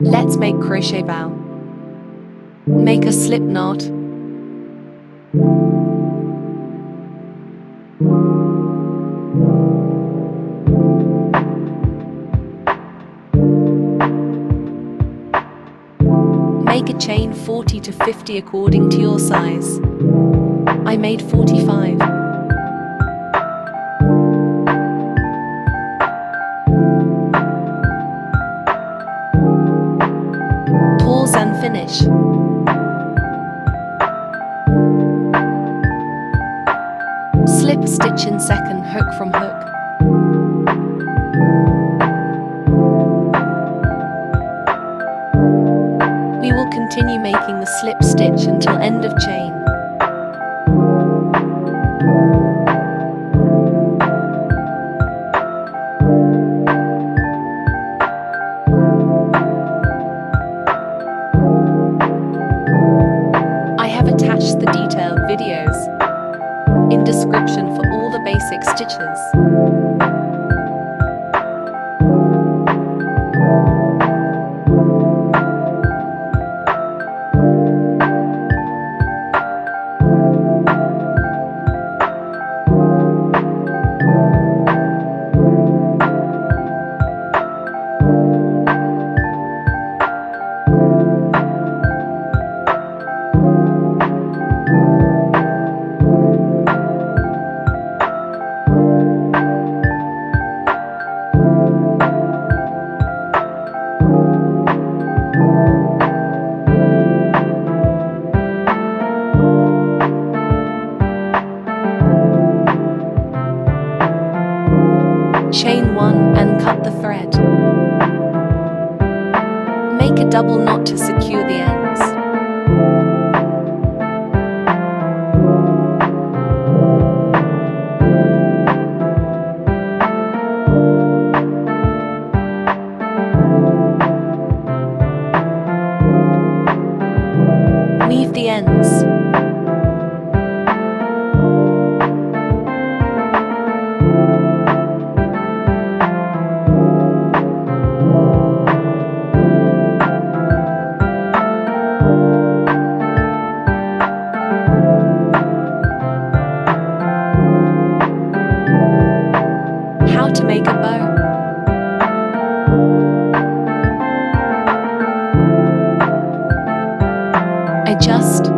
Let's make crochet bow. Make a slip knot. Make a chain 40 to 50 according to your size. I made 45. Pause and finish. Slip stitch in second hook from hook. We will continue making the slip stitch until end of chain. I have attached the detailed videos in description for all the basic stitches. Chain 1 and cut the thread. Make a double knot to secure the ends. Weave the ends. How to make a bow. Adjust.